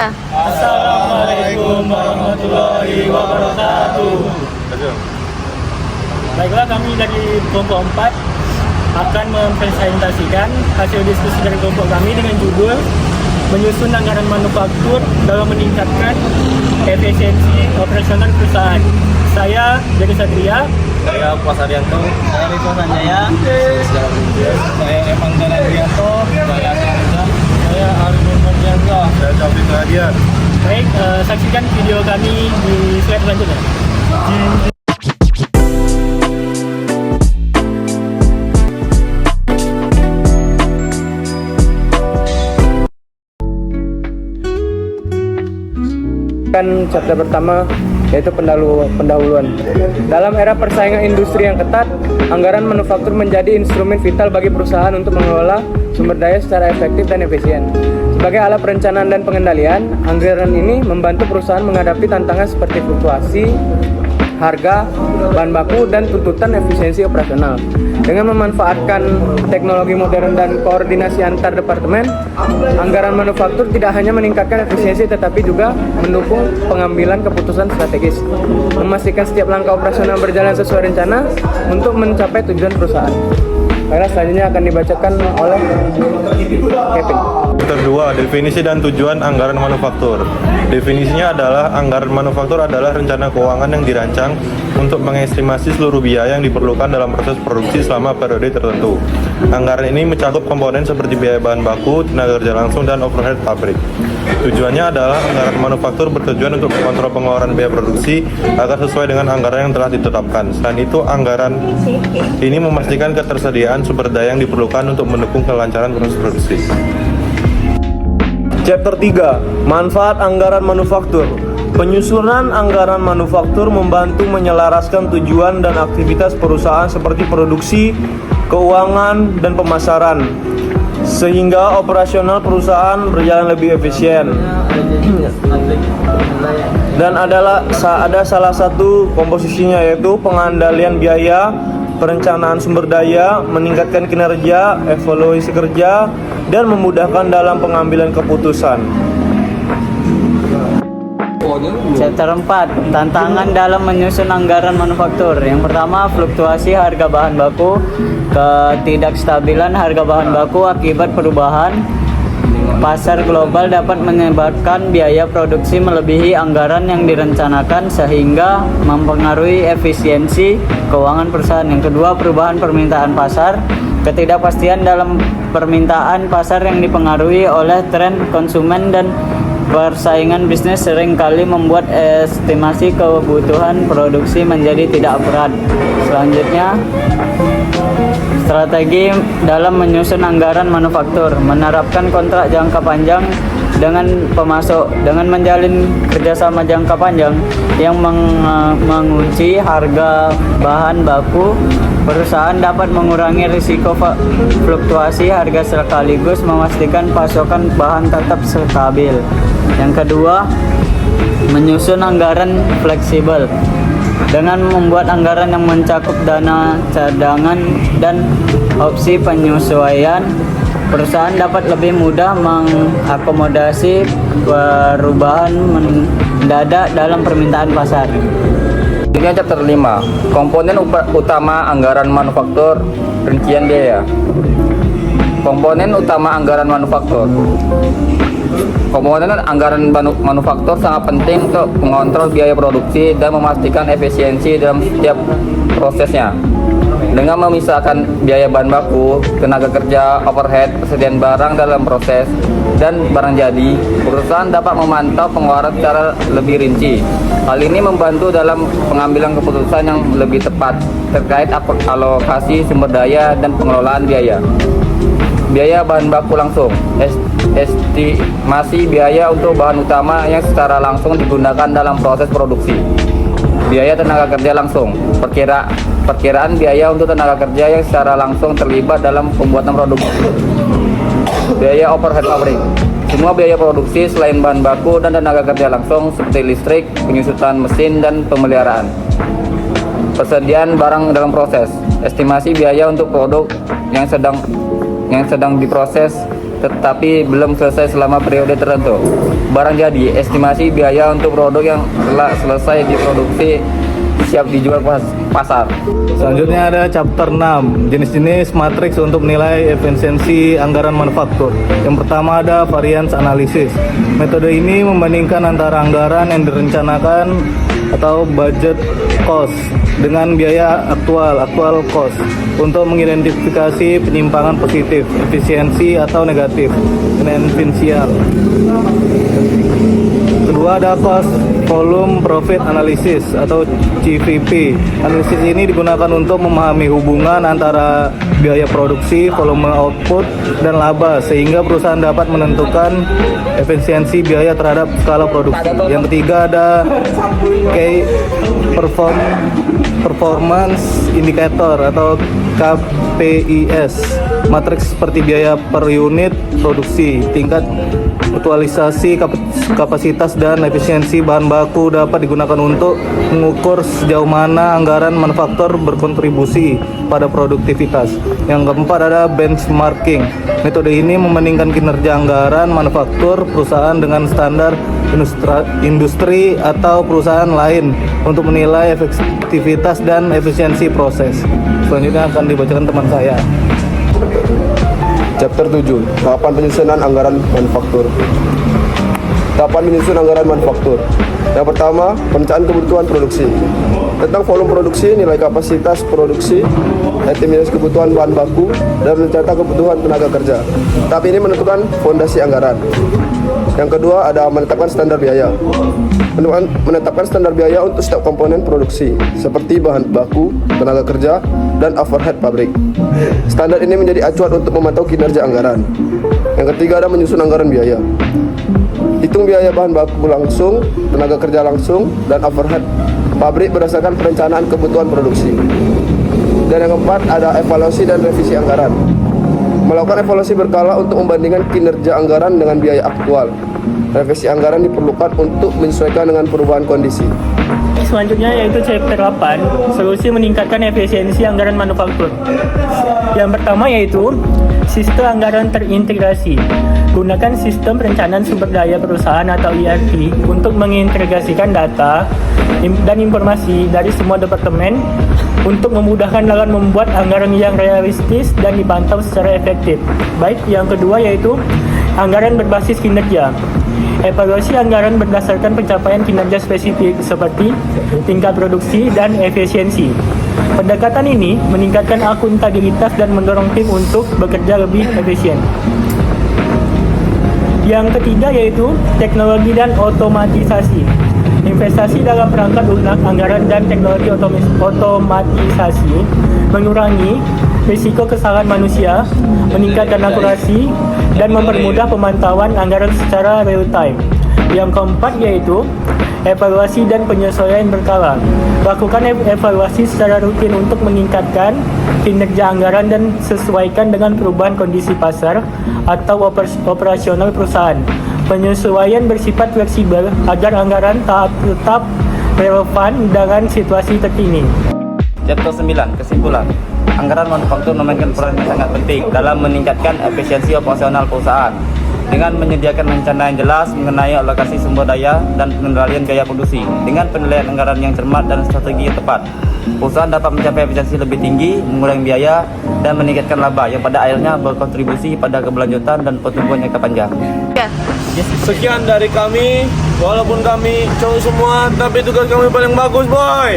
Assalamualaikum warahmatullahi wabarakatuh. Baiklah, kami dari kelompok 4 akan mempresentasikan hasil diskusi dari kelompok kami dengan judul menyusun anggaran manufaktur dalam meningkatkan efisiensi operasional perusahaan. Saya Jadi Satria. Saya Puas Arianto. Saya Riko Sanjaya. Saya Evan Arianto. Saya Arun Mardianto. Saya Taufik Radian. Baik, saksikan video kami di slide selanjutnya. Chapter pertama yaitu pendahuluan. Dalam era persaingan industri yang ketat, anggaran manufaktur menjadi instrumen vital bagi perusahaan untuk mengelola sumber daya secara efektif dan efisien. Sebagai alat perencanaan dan pengendalian, anggaran ini membantu perusahaan menghadapi tantangan seperti fluktuasi harga, bahan baku, dan tuntutan efisiensi operasional. Dengan memanfaatkan teknologi modern dan koordinasi antar departemen, anggaran manufaktur tidak hanya meningkatkan efisiensi tetapi juga mendukung pengambilan keputusan strategis, memastikan setiap langkah operasional berjalan sesuai rencana untuk mencapai tujuan perusahaan. Baiklah, selanjutnya akan dibacakan oleh Kevin. Kedua, definisi dan tujuan anggaran manufaktur. Definisinya adalah anggaran manufaktur adalah rencana keuangan yang dirancang untuk mengestimasi seluruh biaya yang diperlukan dalam proses produksi selama periode tertentu. Anggaran ini mencakup komponen seperti biaya bahan baku, tenaga kerja langsung, dan overhead pabrik. Tujuannya adalah anggaran manufaktur bertujuan untuk mengontrol pengeluaran biaya produksi agar sesuai dengan anggaran yang telah ditetapkan. Selain itu, anggaran ini memastikan ketersediaan sumber daya yang diperlukan untuk mendukung kelancaran proses produksi. Chapter 3. Manfaat anggaran manufaktur. Penyusunan anggaran manufaktur membantu menyelaraskan tujuan dan aktivitas perusahaan seperti produksi, keuangan, dan pemasaran, sehingga operasional perusahaan berjalan lebih efisien. Dan ada salah satu komposisinya, yaitu pengendalian biaya, perencanaan sumber daya, meningkatkan kinerja, evaluasi kerja, dan memudahkan dalam pengambilan keputusan. Chapter 4. Tantangan dalam menyusun anggaran manufaktur. Yang pertama, fluktuasi harga bahan baku. Ketidakstabilan harga bahan baku akibat perubahan pasar global dapat menyebabkan biaya produksi melebihi anggaran yang direncanakan sehingga mempengaruhi efisiensi keuangan perusahaan. Yang kedua, perubahan permintaan pasar. Ketidakpastian dalam permintaan pasar yang dipengaruhi oleh tren konsumen dan persaingan bisnis seringkali membuat estimasi kebutuhan produksi menjadi tidak akurat. Selanjutnya, strategi dalam menyusun anggaran manufaktur. Menerapkan kontrak jangka panjang dengan pemasok dengan menjalin kerjasama jangka panjang yang mengunci harga bahan baku. Perusahaan dapat mengurangi risiko fluktuasi harga sekaligus memastikan pasokan bahan tetap stabil. Yang kedua, menyusun anggaran fleksibel. Dengan membuat anggaran yang mencakup dana cadangan dan opsi penyesuaian, perusahaan dapat lebih mudah mengakomodasi perubahan mendadak dalam permintaan pasar. Ini chapter 5. Komponen utama anggaran manufaktur, rincian biaya. Komponen utama anggaran manufaktur. Komponen anggaran manufaktur sangat penting untuk mengontrol biaya produksi dan memastikan efisiensi dalam setiap prosesnya. Dengan memisahkan biaya bahan baku, tenaga kerja, overhead, persediaan barang dalam proses, dan barang jadi, perusahaan dapat memantau pengeluaran secara lebih rinci. Hal ini membantu dalam pengambilan keputusan yang lebih tepat terkait alokasi sumber daya dan pengelolaan biaya. Biaya bahan baku langsung. Estimasi biaya untuk bahan utama yang secara langsung digunakan dalam proses produksi. Biaya tenaga kerja langsung. Perkiraan biaya untuk tenaga kerja yang secara langsung terlibat dalam pembuatan produk. Biaya overhead pabrik. Semua biaya produksi selain bahan baku dan tenaga kerja langsung seperti listrik, penyusutan mesin, dan pemeliharaan. Persediaan barang dalam proses. Estimasi biaya untuk produk yang sedang diproses tetapi belum selesai selama periode tertentu. Barang jadi, estimasi biaya untuk produk yang telah selesai diproduksi siap dijual pasar. Selanjutnya ada chapter 6, jenis-jenis matriks untuk menilai efisiensi anggaran manufaktur. Yang pertama ada variance analysis. Metode ini membandingkan antara anggaran yang direncanakan atau budget cost dengan biaya actual cost untuk mengidentifikasi penyimpangan positif, efisiensi atau negatif, finansial. Kedua ada cost volume profit analysis atau CVP. Analisis ini digunakan untuk memahami hubungan antara biaya produksi, volume output, dan laba sehingga perusahaan dapat menentukan efisiensi biaya terhadap skala produksi. Yang ketiga ada key performance indicator atau KPIs. Matriks seperti biaya per unit produksi, tingkat aktualisasi kapasitas dan efisiensi bahan baku dapat digunakan untuk mengukur sejauh mana anggaran manufaktur berkontribusi pada produktivitas. Yang keempat ada benchmarking. Metode ini membandingkan kinerja anggaran manufaktur perusahaan dengan standar industri atau perusahaan lain untuk menilai efektivitas dan efisiensi proses. Selanjutnya akan dibacakan teman saya. Chapter 7, tahapan penyusunan anggaran manufaktur. Tahapan menyusun anggaran manufaktur. Yang pertama, perencanaan kebutuhan produksi. Tentang volume produksi, nilai kapasitas produksi, estimasi kebutuhan bahan baku, dan mencatat kebutuhan tenaga kerja. Tahap ini menentukan fondasi anggaran. Yang kedua, ada menetapkan standar biaya. Menetapkan standar biaya untuk setiap komponen produksi, seperti bahan baku, tenaga kerja, dan overhead pabrik. Standar ini menjadi acuan untuk memantau kinerja anggaran. Yang ketiga ada menyusun anggaran biaya. Hitung biaya bahan baku langsung, tenaga kerja langsung, dan overhead pabrik berdasarkan perencanaan kebutuhan produksi. Dan yang keempat ada evaluasi dan revisi anggaran. Melakukan evaluasi berkala untuk membandingkan kinerja anggaran dengan biaya aktual. Revisi anggaran diperlukan untuk menyesuaikan dengan perubahan kondisi. Selanjutnya yaitu chapter 8, solusi meningkatkan efisiensi anggaran manufaktur. Yang pertama yaitu sistem anggaran terintegrasi. Gunakan sistem perencanaan sumber daya perusahaan atau ERP untuk mengintegrasikan data dan informasi dari semua departemen untuk memudahkan dalam membuat anggaran yang realistis dan dipantau secara efektif. Baik, yang kedua yaitu anggaran berbasis kinerja. Evaluasi anggaran berdasarkan pencapaian kinerja spesifik seperti tingkat produksi dan efisiensi. Pendekatan ini meningkatkan akuntabilitas dan mendorong tim untuk bekerja lebih efisien. Yang ketiga yaitu teknologi dan otomatisasi. Investasi dalam perangkat lunak anggaran dan teknologi otomatisasi mengurangi risiko kesalahan manusia, meningkatkan akurasi, dan mempermudah pemantauan anggaran secara real time. Yang keempat yaitu evaluasi dan penyesuaian berkala. Lakukan evaluasi secara rutin untuk meningkatkan kinerja anggaran dan sesuaikan dengan perubahan kondisi pasar atau operasional perusahaan. Penyesuaian bersifat fleksibel agar anggaran tetap relevan dengan situasi terkini. Chapter 9, kesimpulan. Anggaran manufaktur memainkan peran yang sangat penting dalam meningkatkan efisiensi operasional perusahaan. Dengan menyediakan rencana yang jelas mengenai alokasi sumber daya dan pengendalian gaya produksi, dengan penilaian anggaran yang cermat dan strategi yang tepat, perusahaan dapat mencapai efisiensi lebih tinggi, mengurangi biaya, dan meningkatkan laba yang pada akhirnya berkontribusi pada keberlanjutan dan pertumbuhan jangka panjang. Sekian dari kami, walaupun kami cowok semua, tapi tugas kami paling bagus, boy.